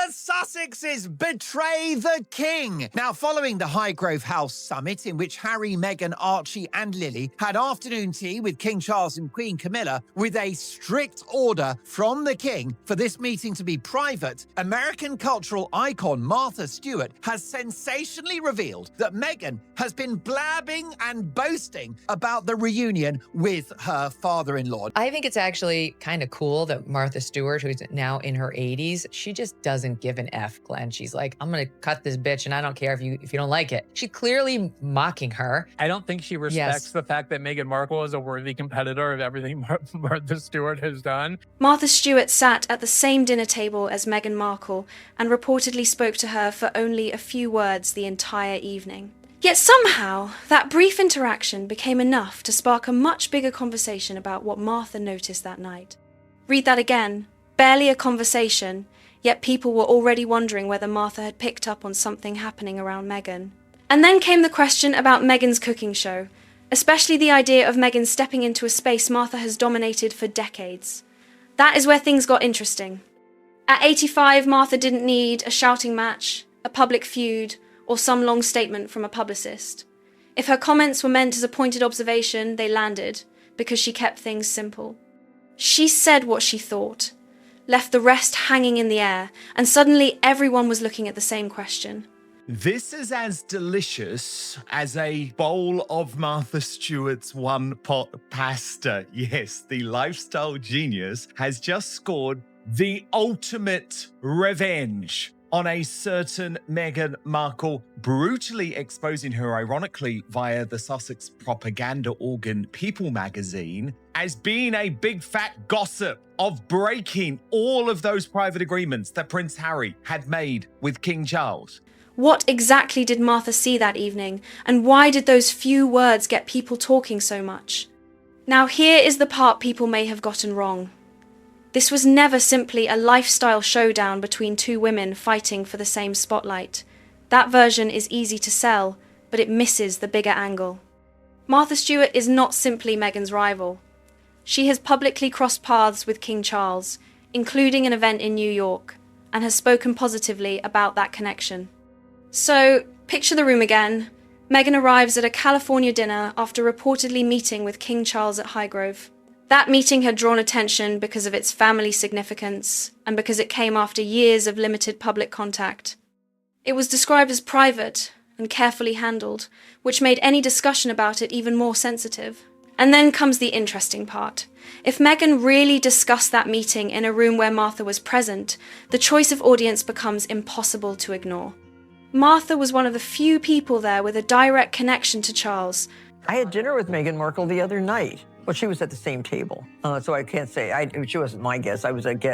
The Sussexes betray the king. Now, following the Highgrove House summit, in which Harry, Meghan, Archie, and Lily had afternoon tea with King Charles and Queen Camilla, with a strict order from the king for this meeting to be private, American cultural icon Martha Stewart has sensationally revealed that Meghan has been blabbing and boasting about the reunion with her father-in-law. I think it's actually kind of cool that Martha Stewart, who's now in her 80s, she just doesn't give an F, Glenn. She's like, I'm going to cut this bitch and I don't care if you don't like it. She's clearly mocking her. I don't think she respects the fact that Meghan Markle is a worthy competitor of everything Martha Stewart has done. Martha Stewart sat at the same dinner table as Meghan Markle and reportedly spoke to her for only a few words the entire evening. Yet somehow, that brief interaction became enough to spark a much bigger conversation about what Martha noticed that night. Read that again. Barely a conversation, yet people were already wondering whether Martha had picked up on something happening around Meghan. And then came the question about Meghan's cooking show, especially the idea of Meghan stepping into a space Martha has dominated for decades. That is where things got interesting. At 85, Martha didn't need a shouting match, a public feud, or some long statement from a publicist. If her comments were meant as a pointed observation, they landed, because she kept things simple. She said what she thought, left the rest hanging in the air, and suddenly everyone was looking at the same question. This is as delicious as a bowl of Martha Stewart's one-pot pasta. Yes, the lifestyle genius has just scored the ultimate revenge on a certain Meghan Markle, brutally exposing her, ironically, via the Sussex propaganda organ People magazine, as being a big fat gossip of breaking all of those private agreements that Prince Harry had made with King Charles. What exactly did Martha see that evening, and why did those few words get people talking so much? Now here is the part people may have gotten wrong. This was never simply a lifestyle showdown between two women fighting for the same spotlight. That version is easy to sell, but it misses the bigger angle. Martha Stewart is not simply Meghan's rival. She has publicly crossed paths with King Charles, including an event in New York, and has spoken positively about that connection. So, picture the room again. Meghan arrives at a California dinner after reportedly meeting with King Charles at Highgrove. That meeting had drawn attention because of its family significance and because it came after years of limited public contact. It was described as private and carefully handled, which made any discussion about it even more sensitive. And then comes the interesting part. If Meghan really discussed that meeting in a room where Martha was present, the choice of audience becomes impossible to ignore. Martha was one of the few people there with a direct connection to Charles. I had dinner with Meghan Markle the other night. Well, she was at the same table, so I can't say. She wasn't my guest.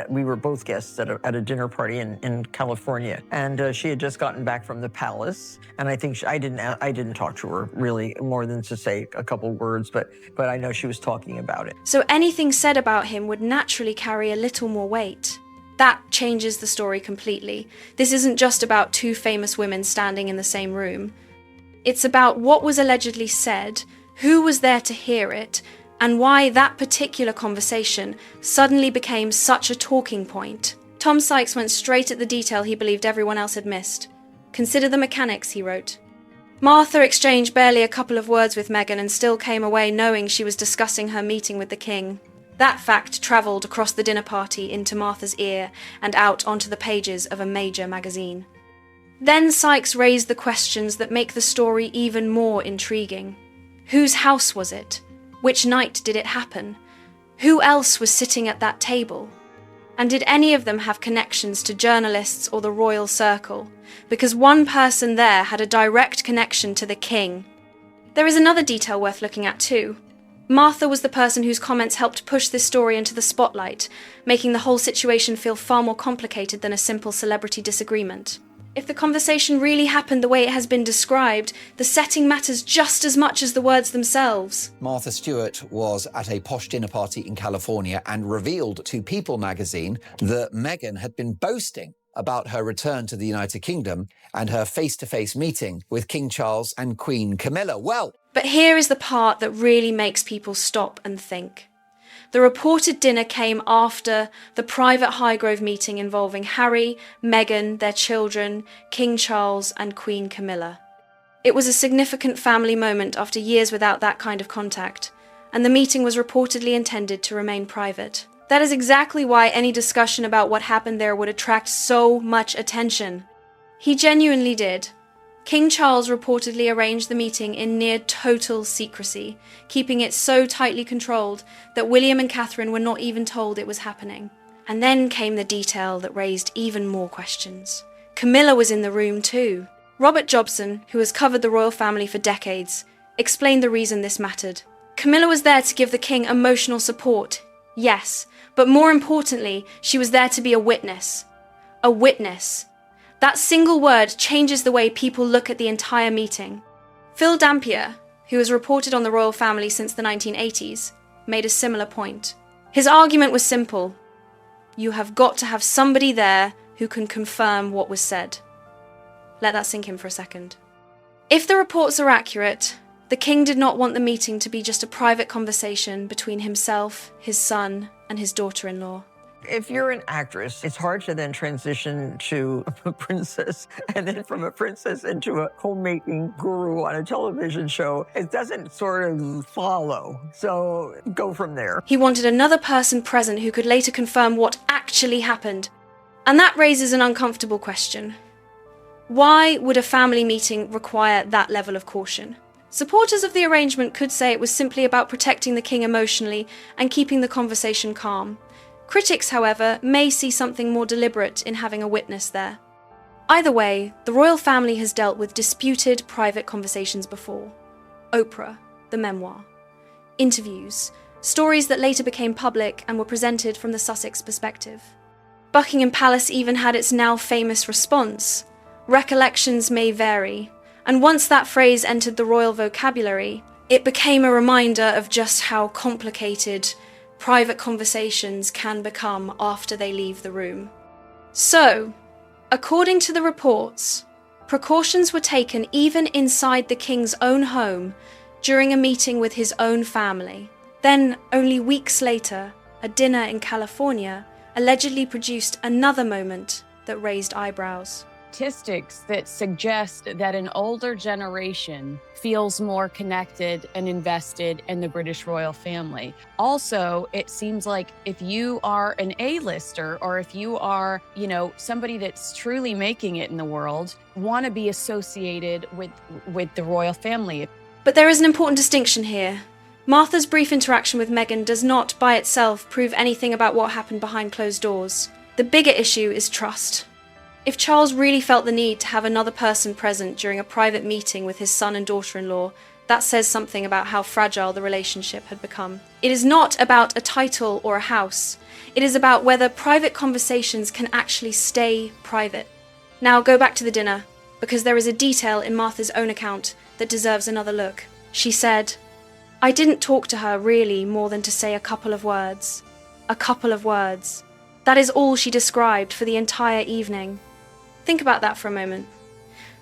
We were both guests at a dinner party in California, and she had just gotten back from the palace. And I think I didn't talk to her really more than to say a couple words, but I know she was talking about it. So anything said about him would naturally carry a little more weight. That changes the story completely. This isn't just about two famous women standing in the same room. It's about what was allegedly said, who was there to hear it, and why that particular conversation suddenly became such a talking point. Tom Sykes went straight at the detail he believed everyone else had missed. Consider the mechanics, he wrote. Martha exchanged barely a couple of words with Meghan and still came away knowing she was discussing her meeting with the king. That fact travelled across the dinner party into Martha's ear and out onto the pages of a major magazine. Then Sykes raised the questions that make the story even more intriguing. Whose house was it? Which night did it happen? Who else was sitting at that table? And did any of them have connections to journalists or the royal circle? Because one person there had a direct connection to the king. There is another detail worth looking at too. Martha was the person whose comments helped push this story into the spotlight, making the whole situation feel far more complicated than a simple celebrity disagreement. If the conversation really happened the way it has been described, the setting matters just as much as the words themselves. Martha Stewart was at a posh dinner party in California and revealed to People magazine that Meghan had been boasting about her return to the United Kingdom and her face-to-face meeting with King Charles and Queen Camilla. Well, but here is the part that really makes people stop and think. The reported dinner came after the private Highgrove meeting involving Harry, Meghan, their children, King Charles, and Queen Camilla. It was a significant family moment after years without that kind of contact, and the meeting was reportedly intended to remain private. That is exactly why any discussion about what happened there would attract so much attention. He genuinely did. King Charles reportedly arranged the meeting in near total secrecy, keeping it so tightly controlled that William and Catherine were not even told it was happening. And then came the detail that raised even more questions. Camilla was in the room too. Robert Jobson, who has covered the royal family for decades, explained the reason this mattered. Camilla was there to give the king emotional support, yes, but more importantly, she was there to be a witness. A witness. That single word changes the way people look at the entire meeting. Phil Dampier, who has reported on the royal family since the 1980s, made a similar point. His argument was simple. You have got to have somebody there who can confirm what was said. Let that sink in for a second. If the reports are accurate, the king did not want the meeting to be just a private conversation between himself, his son, and his daughter-in-law. If you're an actress, it's hard to then transition to a princess, and then from a princess into a homemaking guru on a television show. It doesn't sort of follow. So go from there. He wanted another person present who could later confirm what actually happened. And that raises an uncomfortable question. Why would a family meeting require that level of caution? Supporters of the arrangement could say it was simply about protecting the king emotionally and keeping the conversation calm. Critics, however, may see something more deliberate in having a witness there. Either way, the royal family has dealt with disputed private conversations before. Oprah, the memoir. Interviews, stories that later became public and were presented from the Sussex perspective. Buckingham Palace even had its now famous response. Recollections may vary, and once that phrase entered the royal vocabulary, it became a reminder of just how complicated private conversations can become after they leave the room. So, according to the reports, precautions were taken even inside the king's own home during a meeting with his own family. Then, only weeks later, a dinner in California allegedly produced another moment that raised eyebrows. Statistics that suggest that an older generation feels more connected and invested in the British royal family. Also, it seems like if you are an A-lister or if you are, somebody that's truly making it in the world, want to be associated with the royal family. But there is an important distinction here. Martha's brief interaction with Meghan does not by itself prove anything about what happened behind closed doors. The bigger issue is trust. If Charles really felt the need to have another person present during a private meeting with his son and daughter-in-law, that says something about how fragile the relationship had become. It is not about a title or a house. It is about whether private conversations can actually stay private. Now go back to the dinner, because there is a detail in Martha's own account that deserves another look. She said, "I didn't talk to her really more than to say a couple of words. A couple of words." That is all she described for the entire evening. Think about that for a moment.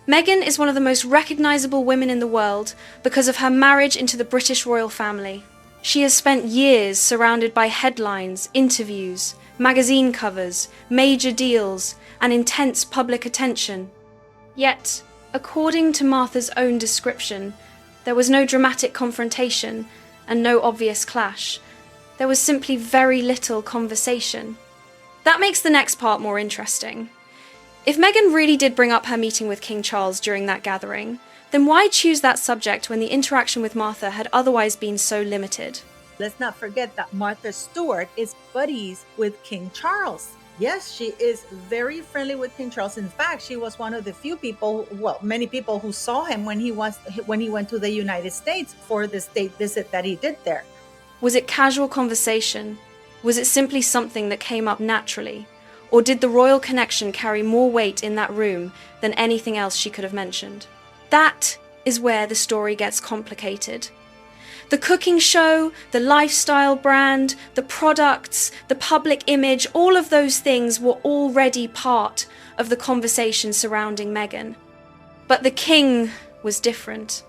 Meghan is one of the most recognisable women in the world because of her marriage into the British royal family. She has spent years surrounded by headlines, interviews, magazine covers, major deals, and intense public attention. Yet, according to Martha's own description, there was no dramatic confrontation and no obvious clash. There was simply very little conversation. That makes the next part more interesting. If Meghan really did bring up her meeting with King Charles during that gathering, then why choose that subject when the interaction with Martha had otherwise been so limited? Let's not forget that Martha Stewart is buddies with King Charles. Yes, she is very friendly with King Charles. In fact, she was one of the few people, many people who saw him when he went to the United States for the state visit that he did there. Was it casual conversation? Was it simply something that came up naturally? Or did the royal connection carry more weight in that room than anything else she could have mentioned? That is where the story gets complicated. The cooking show, the lifestyle brand, the products, the public image, all of those things were already part of the conversation surrounding Meghan. But the king was different.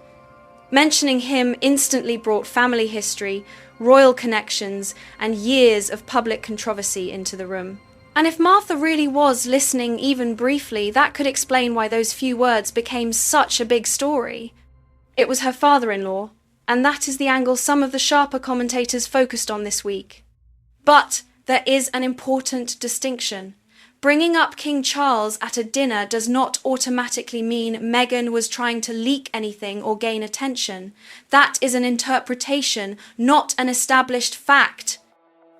Mentioning him instantly brought family history, royal connections, and years of public controversy into the room. And if Martha really was listening even briefly, that could explain why those few words became such a big story. It was her father-in-law, and that is the angle some of the sharper commentators focused on this week. But there is an important distinction. Bringing up King Charles at a dinner does not automatically mean Meghan was trying to leak anything or gain attention. That is an interpretation, not an established fact.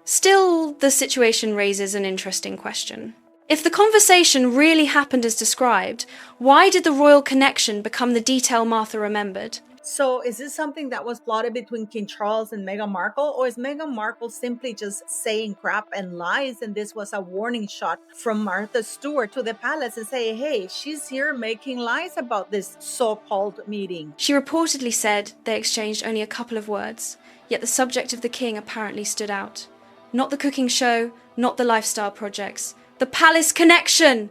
Still, the situation raises an interesting question. If the conversation really happened as described, why did the royal connection become the detail Martha remembered? So is this something that was plotted between King Charles and Meghan Markle, or is Meghan Markle simply just saying crap and lies, and this was a warning shot from Martha Stewart to the palace and say, hey, she's here making lies about this so-called meeting? She reportedly said they exchanged only a couple of words, yet the subject of the king apparently stood out. Not the cooking show, not the lifestyle projects, the palace connection!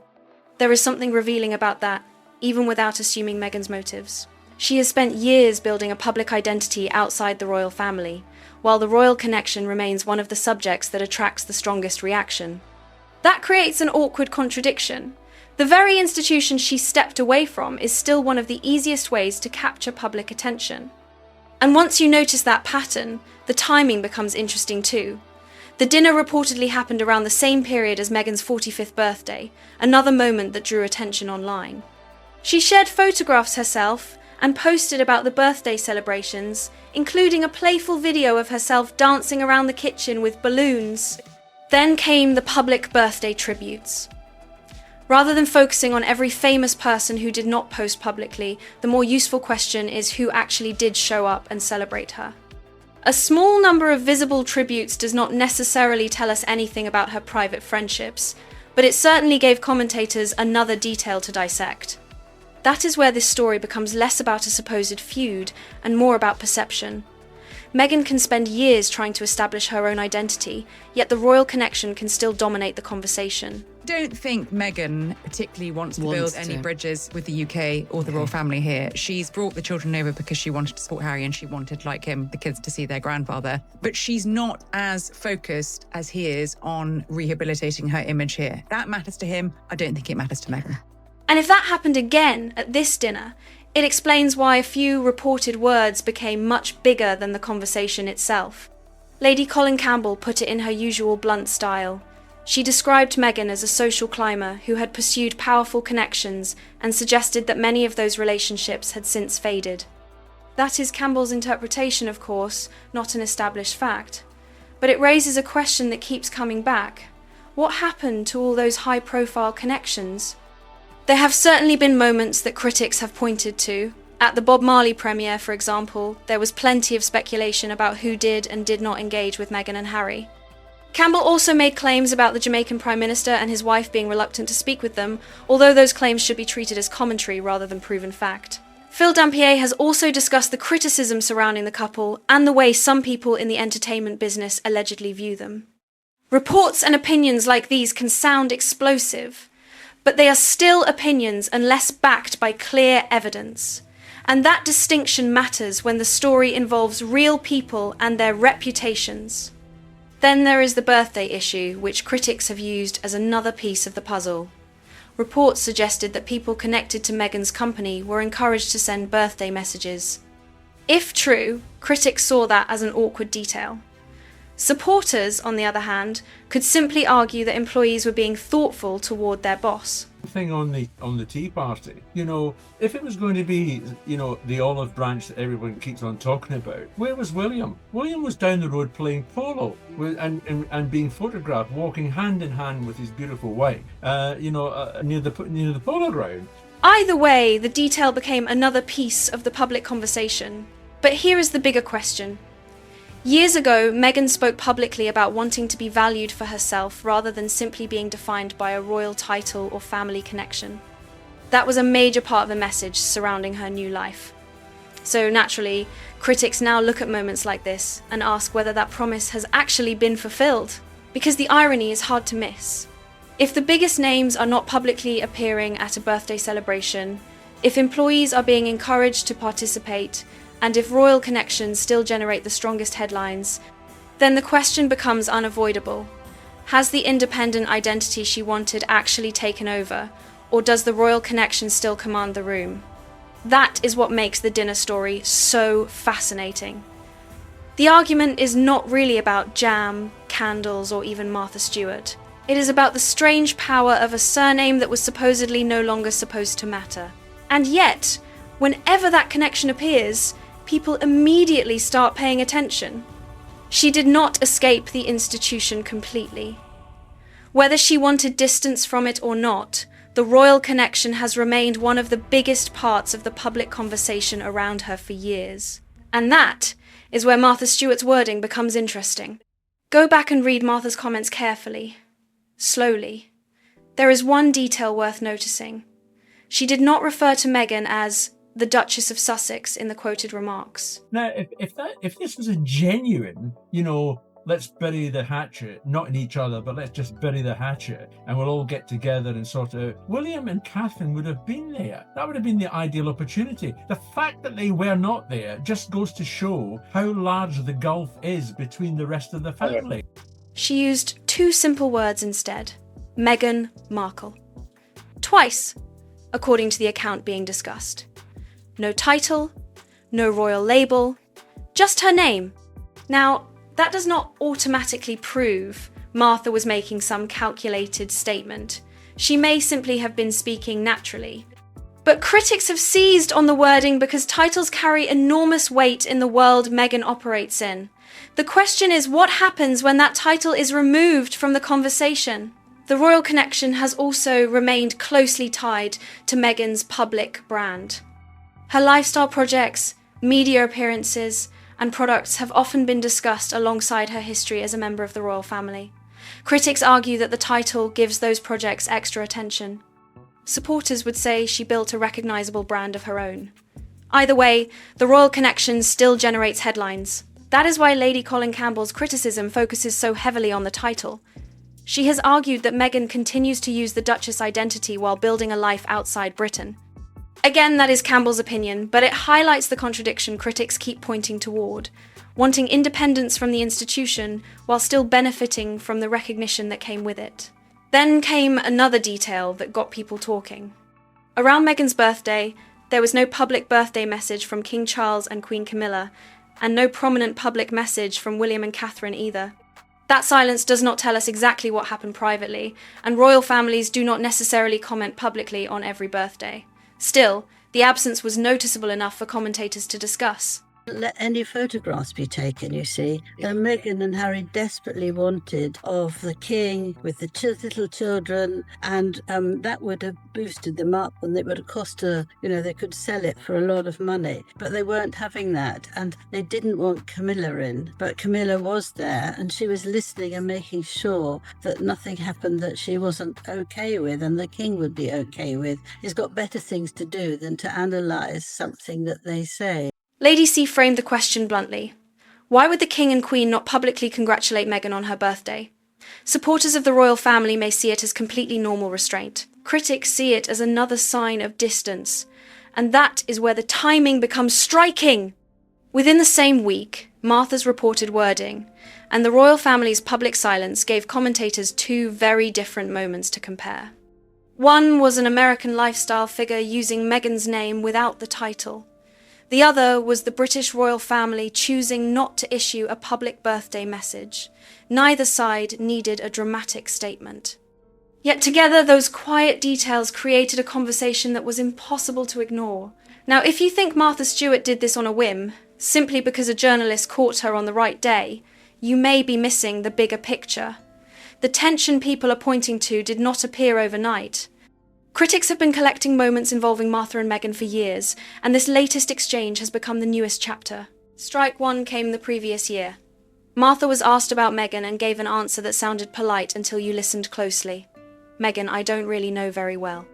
There is something revealing about that, even without assuming Meghan's motives. She has spent years building a public identity outside the royal family, while the royal connection remains one of the subjects that attracts the strongest reaction. That creates an awkward contradiction. The very institution she stepped away from is still one of the easiest ways to capture public attention. And once you notice that pattern, the timing becomes interesting too. The dinner reportedly happened around the same period as Meghan's 45th birthday, another moment that drew attention online. She shared photographs herself and posted about the birthday celebrations, including a playful video of herself dancing around the kitchen with balloons. Then came the public birthday tributes. Rather than focusing on every famous person who did not post publicly, the more useful question is who actually did show up and celebrate her. A small number of visible tributes does not necessarily tell us anything about her private friendships, but it certainly gave commentators another detail to dissect. That is where this story becomes less about a supposed feud and more about perception. Meghan can spend years trying to establish her own identity, yet the royal connection can still dominate the conversation. I don't think Meghan particularly wants to build any bridges with the UK or the royal family here. She's brought the children over because she wanted to support Harry and she wanted, like him, the kids to see their grandfather. But she's not as focused as he is on rehabilitating her image here. That matters to him. I don't think it matters to Meghan. And if that happened again at this dinner, it explains why a few reported words became much bigger than the conversation itself. Lady Colin Campbell put it in her usual blunt style. She described Meghan as a social climber who had pursued powerful connections and suggested that many of those relationships had since faded. That is Campbell's interpretation, of course, not an established fact. But it raises a question that keeps coming back. What happened to all those high-profile connections? There have certainly been moments that critics have pointed to. At the Bob Marley premiere, for example, there was plenty of speculation about who did and did not engage with Meghan and Harry. Campbell also made claims about the Jamaican Prime Minister and his wife being reluctant to speak with them, although those claims should be treated as commentary rather than proven fact. Phil Dampier has also discussed the criticism surrounding the couple and the way some people in the entertainment business allegedly view them. Reports and opinions like these can sound explosive, but they are still opinions unless backed by clear evidence. And that distinction matters when the story involves real people and their reputations. Then there is the birthday issue, which critics have used as another piece of the puzzle. Reports suggested that people connected to Meghan's company were encouraged to send birthday messages. If true, critics saw that as an awkward detail. Supporters, on the other hand, could simply argue that employees were being thoughtful toward their boss. Thing on the Tea Party, if it was going to be, the olive branch that everyone keeps on talking about, where was William? William was down the road playing polo and being photographed walking hand in hand with his beautiful wife, near the polo ground. Either way, the detail became another piece of the public conversation. But here is the bigger question. Years ago, Meghan spoke publicly about wanting to be valued for herself rather than simply being defined by a royal title or family connection. That was a major part of the message surrounding her new life. So naturally, critics now look at moments like this and ask whether that promise has actually been fulfilled, because the irony is hard to miss. If the biggest names are not publicly appearing at a birthday celebration, if employees are being encouraged to participate, and if royal connections still generate the strongest headlines, then the question becomes unavoidable. Has the independent identity she wanted actually taken over, or does the royal connection still command the room? That is what makes the dinner story so fascinating. The argument is not really about jam, candles, or even Martha Stewart. It is about the strange power of a surname that was supposedly no longer supposed to matter. And yet, whenever that connection appears, people immediately start paying attention. She did not escape the institution completely. Whether she wanted distance from it or not, the royal connection has remained one of the biggest parts of the public conversation around her for years. And that is where Martha Stewart's wording becomes interesting. Go back and read Martha's comments carefully, slowly. There is one detail worth noticing. She did not refer to Meghan as the Duchess of Sussex in the quoted remarks. Now, if this was a genuine, let's bury the hatchet, not in each other, but let's just bury the hatchet, and we'll all get together and sort out. William and Catherine would have been there. That would have been the ideal opportunity. The fact that they were not there just goes to show how large the gulf is between the rest of the family. She used two simple words instead: Meghan Markle. Twice, according to the account being discussed. No title, no royal label, just her name. Now, that does not automatically prove Martha was making some calculated statement. She may simply have been speaking naturally. But critics have seized on the wording because titles carry enormous weight in the world Meghan operates in. The question is, what happens when that title is removed from the conversation? The royal connection has also remained closely tied to Meghan's public brand. Her lifestyle projects, media appearances, and products have often been discussed alongside her history as a member of the royal family. Critics argue that the title gives those projects extra attention. Supporters would say she built a recognizable brand of her own. Either way, the royal connection still generates headlines. That is why Lady Colin Campbell's criticism focuses so heavily on the title. She has argued that Meghan continues to use the Duchess identity while building a life outside Britain. Again, that is Campbell's opinion, but it highlights the contradiction critics keep pointing toward, wanting independence from the institution while still benefiting from the recognition that came with it. Then came another detail that got people talking. Around Meghan's birthday, there was no public birthday message from King Charles and Queen Camilla, and no prominent public message from William and Catherine either. That silence does not tell us exactly what happened privately, and royal families do not necessarily comment publicly on every birthday. Still, the absence was noticeable enough for commentators to discuss. Let any photographs be taken, you see. Meghan and Harry desperately wanted of the king with the little children, and that would have boosted them up, and it would have cost her, they could sell it for a lot of money. But they weren't having that, and they didn't want Camilla in. But Camilla was there, and she was listening and making sure that nothing happened that she wasn't okay with, and the king would be okay with. He's got better things to do than to analyse something that they say. Lady C framed the question bluntly. Why would the King and Queen not publicly congratulate Meghan on her birthday? Supporters of the royal family may see it as completely normal restraint. Critics see it as another sign of distance. And that is where the timing becomes striking. Within the same week, Martha's reported wording and the royal family's public silence gave commentators two very different moments to compare. One was an American lifestyle figure using Meghan's name without the title. The other was the British royal family choosing not to issue a public birthday message. Neither side needed a dramatic statement. Yet together, those quiet details created a conversation that was impossible to ignore. Now, if you think Martha Stewart did this on a whim, simply because a journalist caught her on the right day, you may be missing the bigger picture. The tension people are pointing to did not appear overnight. Critics have been collecting moments involving Martha and Meghan for years, and this latest exchange has become the newest chapter. Strike one came the previous year. Martha was asked about Meghan and gave an answer that sounded polite until you listened closely. Meghan, I don't really know very well.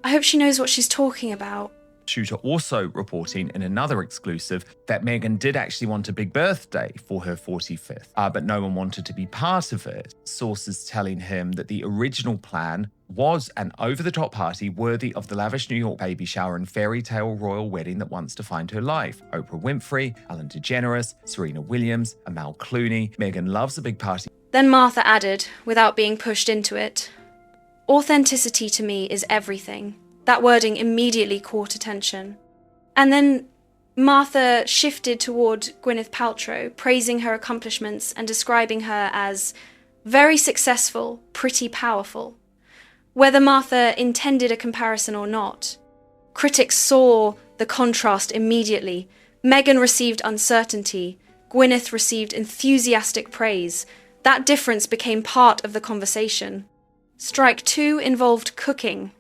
I hope she knows what she's talking about. Shooter also reporting in another exclusive that Meghan did actually want a big birthday for her 45th, but no one wanted to be part of it. Sources telling him that the original plan was an over-the-top party worthy of the lavish New York baby shower and fairy tale royal wedding that once defined her life. Oprah Winfrey, Ellen DeGeneres, Serena Williams, Amal Clooney. Meghan loves a big party. Then Martha added, without being pushed into it, "Authenticity to me is everything." That wording immediately caught attention. And then Martha shifted toward Gwyneth Paltrow, praising her accomplishments and describing her as very successful, pretty powerful. Whether Martha intended a comparison or not, critics saw the contrast immediately. Meghan received uncertainty, Gwyneth received enthusiastic praise. That difference became part of the conversation. Strike 2 involved cooking.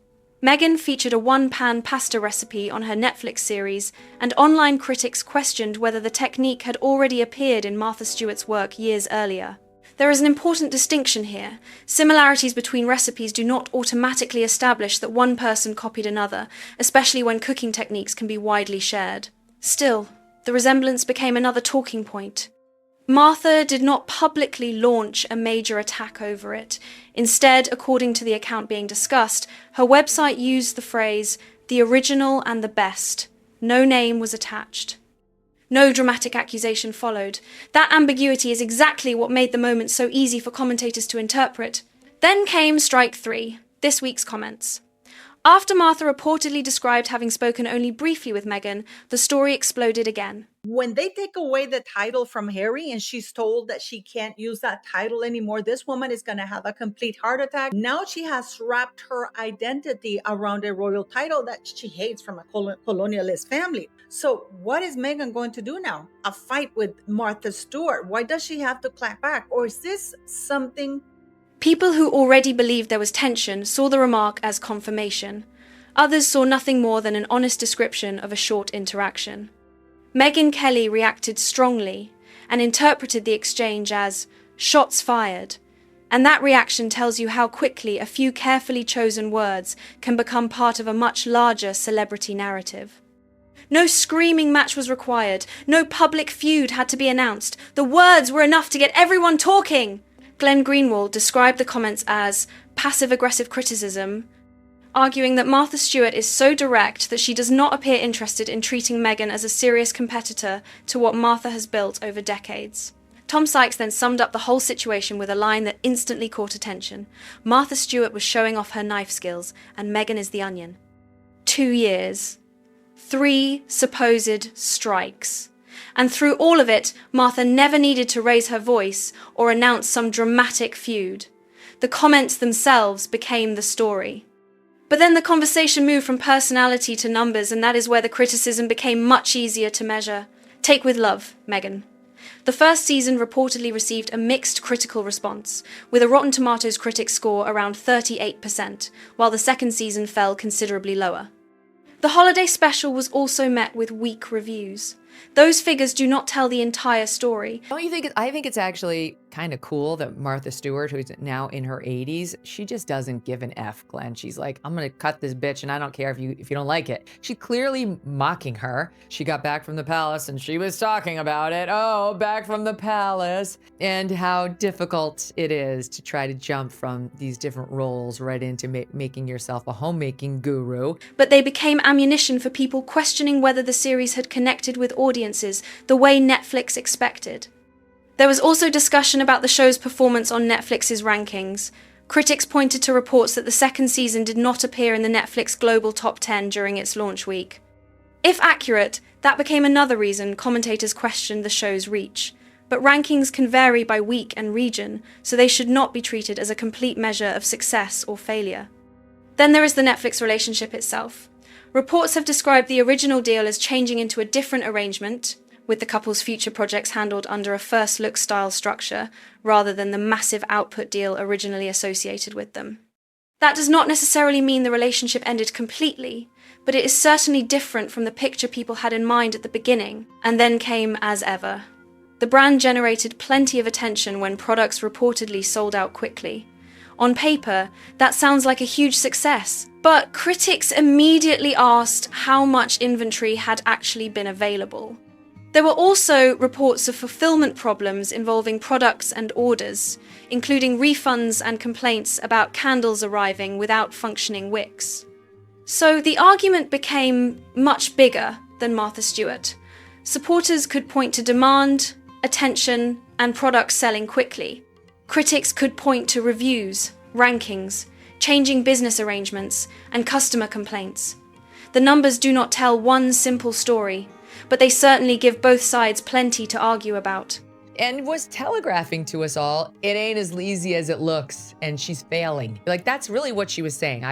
Meghan featured a one-pan pasta recipe on her Netflix series, and online critics questioned whether the technique had already appeared in Martha Stewart's work years earlier. There is an important distinction here. Similarities between recipes do not automatically establish that one person copied another, especially when cooking techniques can be widely shared. Still, the resemblance became another talking point. Martha did not publicly launch a major attack over it. Instead, according to the account being discussed, her website used the phrase, "the original and the best." No name was attached. No dramatic accusation followed. That ambiguity is exactly what made the moment so easy for commentators to interpret. Then came strike 3, this week's comments. After Martha reportedly described having spoken only briefly with Meghan, the story exploded again. When they take away the title from Harry and she's told that she can't use that title anymore, this woman is going to have a complete heart attack. Now she has wrapped her identity around a royal title that she hates from a colonialist family. So what is Meghan going to do now? A fight with Martha Stewart? Why does she have to clap back? Or is this something? People who already believed there was tension saw the remark as confirmation. Others saw nothing more than an honest description of a short interaction. Meghan Kelly reacted strongly and interpreted the exchange as shots fired, and that reaction tells you how quickly a few carefully chosen words can become part of a much larger celebrity narrative. No screaming match was required, no public feud had to be announced. The words were enough to get everyone talking. Glenn Greenwald described the comments as passive-aggressive criticism, arguing that Martha Stewart is so direct that she does not appear interested in treating Meghan as a serious competitor to what Martha has built over decades. Tom Sykes then summed up the whole situation with a line that instantly caught attention. Martha Stewart was showing off her knife skills, and Meghan is the onion. 2 years. 3 supposed strikes. And through all of it, Martha never needed to raise her voice or announce some dramatic feud. The comments themselves became the story. But then the conversation moved from personality to numbers, and that is where the criticism became much easier to measure. Take with love, Meghan. The first season reportedly received a mixed critical response, with a Rotten Tomatoes critic score around 38%, while the second season fell considerably lower. The holiday special was also met with weak reviews. Those figures do not tell the entire story. Don't you think? I think it's actually kind of cool that Martha Stewart, who's now in her 80s, she just doesn't give an F, Glenn. She's like, I'm going to cut this bitch and I don't care if you don't like it. She clearly mocking her. She got back from the palace and she was talking about it. Oh, back from the palace. And how difficult it is to try to jump from these different roles right into making yourself a homemaking guru. But they became ammunition for people questioning whether the series had connected with audiences the way Netflix expected. There was also discussion about the show's performance on Netflix's rankings. Critics pointed to reports that the second season did not appear in the Netflix Global Top 10 during its launch week. If accurate, that became another reason commentators questioned the show's reach. But rankings can vary by week and region, so they should not be treated as a complete measure of success or failure. Then there is the Netflix relationship itself. Reports have described the original deal as changing into a different arrangement, with the couple's future projects handled under a first-look style structure, rather than the massive output deal originally associated with them. That does not necessarily mean the relationship ended completely, but it is certainly different from the picture people had in mind at the beginning, and then came as ever. The brand generated plenty of attention when products reportedly sold out quickly. On paper, that sounds like a huge success, but critics immediately asked how much inventory had actually been available. There were also reports of fulfillment problems involving products and orders, including refunds and complaints about candles arriving without functioning wicks. So the argument became much bigger than Martha Stewart. Supporters could point to demand, attention, and products selling quickly. Critics could point to reviews, rankings, changing business arrangements, and customer complaints. The numbers do not tell one simple story, but they certainly give both sides plenty to argue about. And was telegraphing to us all, it ain't as easy as it looks, and she's failing. Like, that's really what she was saying.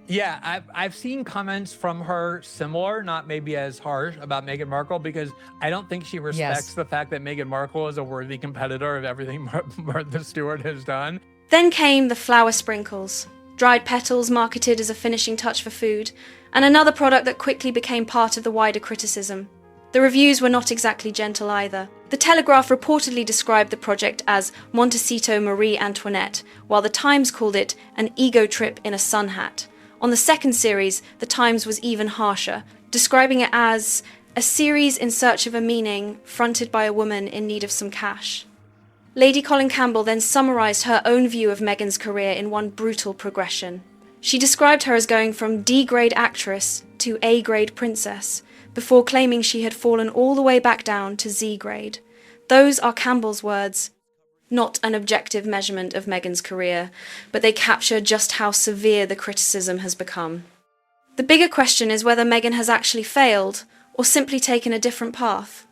Yeah, I've seen comments from her similar, not maybe as harsh, about Meghan Markle, because I don't think she respects the fact that Meghan Markle is a worthy competitor of everything Martha Stewart has done. Then came the flower sprinkles, dried petals marketed as a finishing touch for food, and another product that quickly became part of the wider criticism. The reviews were not exactly gentle either. The Telegraph reportedly described the project as Montecito Marie Antoinette, while the Times called it an ego trip in a sun hat. On the second series, the Times was even harsher, describing it as a series in search of a meaning fronted by a woman in need of some cash. Lady Colin Campbell then summarised her own view of Meghan's career in one brutal progression. She described her as going from D-grade actress to A-grade princess, before claiming she had fallen all the way back down to Z-grade. Those are Campbell's words, not an objective measurement of Meghan's career, but they capture just how severe the criticism has become. The bigger question is whether Meghan has actually failed, or simply taken a different path.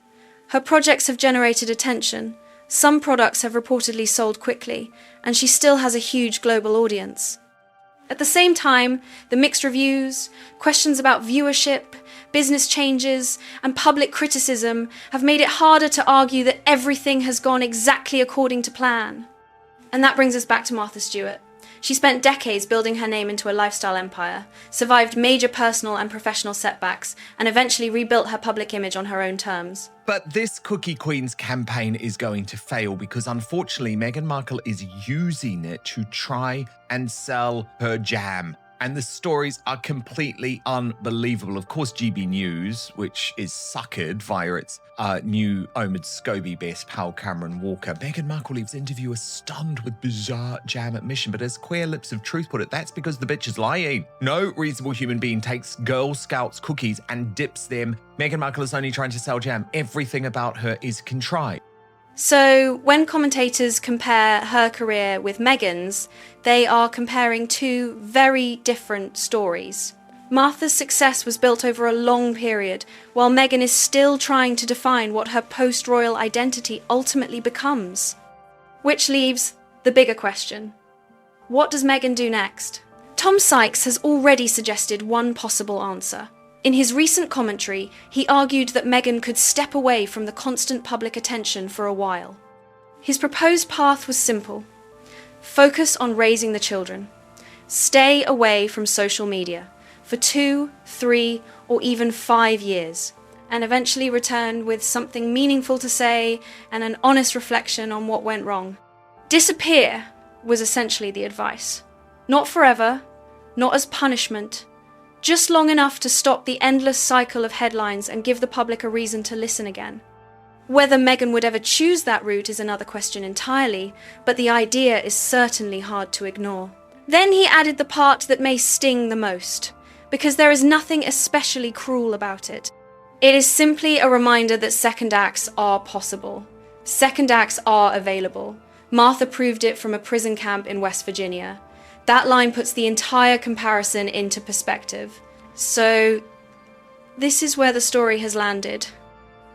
Her projects have generated attention, some products have reportedly sold quickly, and she still has a huge global audience. At the same time, the mixed reviews, questions about viewership, business changes, and public criticism have made it harder to argue that everything has gone exactly according to plan. And that brings us back to Martha Stewart. She spent decades building her name into a lifestyle empire, survived major personal and professional setbacks, and eventually rebuilt her public image on her own terms. But this Cookie Queen's campaign is going to fail because unfortunately Meghan Markle is using it to try and sell her jam. And the stories are completely unbelievable. Of course, GB News, which is suckered via its new Omid Scobie best pal Cameron Walker. Meghan Markle leaves interviewer stunned with bizarre jam admission. But as Queer Lips of Truth put it, that's because the bitch is lying. No reasonable human being takes Girl Scouts cookies and dips them. Meghan Markle is only trying to sell jam. Everything about her is contrived. So when commentators compare her career with Meghan's, they are comparing two very different stories. Martha's success was built over a long period, while Meghan is still trying to define what her post-royal identity ultimately becomes. Which leaves the bigger question. What does Meghan do next? Tom Sykes has already suggested one possible answer. In his recent commentary, he argued that Meghan could step away from the constant public attention for a while. His proposed path was simple. Focus on raising the children. Stay away from social media for 2, 3, or even 5 years, and eventually return with something meaningful to say and an honest reflection on what went wrong. Disappear was essentially the advice. Not forever, not as punishment, just long enough to stop the endless cycle of headlines and give the public a reason to listen again. Whether Meghan would ever choose that route is another question entirely, but the idea is certainly hard to ignore. Then he added the part that may sting the most, because there is nothing especially cruel about it. It is simply a reminder that second acts are possible. Second acts are available. Martha proved it from a prison camp in West Virginia. That line puts the entire comparison into perspective. So, this is where the story has landed.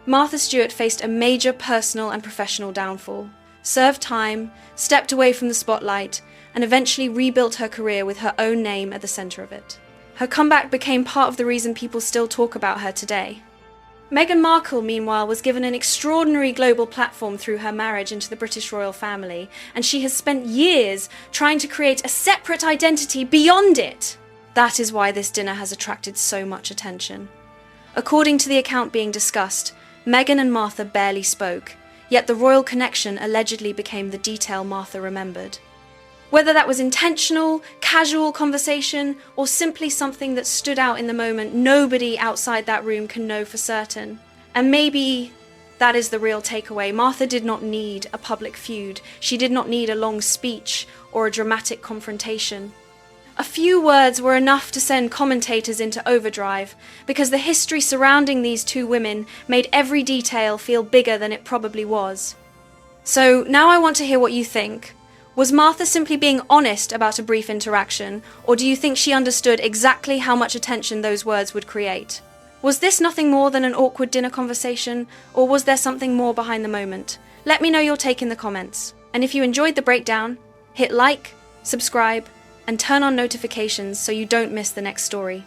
Martha Stewart faced a major personal and professional downfall, served time, stepped away from the spotlight, and eventually rebuilt her career with her own name at the centre of it. Her comeback became part of the reason people still talk about her today. Meghan Markle, meanwhile, was given an extraordinary global platform through her marriage into the British royal family, and she has spent years trying to create a separate identity beyond it. That is why this dinner has attracted so much attention. According to the account being discussed, Meghan and Martha barely spoke, yet the royal connection allegedly became the detail Martha remembered. Whether that was intentional, casual conversation, or simply something that stood out in the moment, nobody outside that room can know for certain. And maybe that is the real takeaway. Martha did not need a public feud. She did not need a long speech or a dramatic confrontation. A few words were enough to send commentators into overdrive, because the history surrounding these two women made every detail feel bigger than it probably was. So now I want to hear what you think. Was Martha simply being honest about a brief interaction, or do you think she understood exactly how much attention those words would create? Was this nothing more than an awkward dinner conversation, or was there something more behind the moment? Let me know your take in the comments. And if you enjoyed the breakdown, hit like, subscribe, and turn on notifications so you don't miss the next story.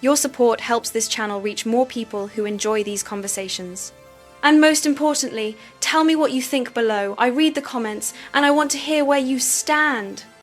Your support helps this channel reach more people who enjoy these conversations. And most importantly, tell me what you think below. I read the comments and I want to hear where you stand.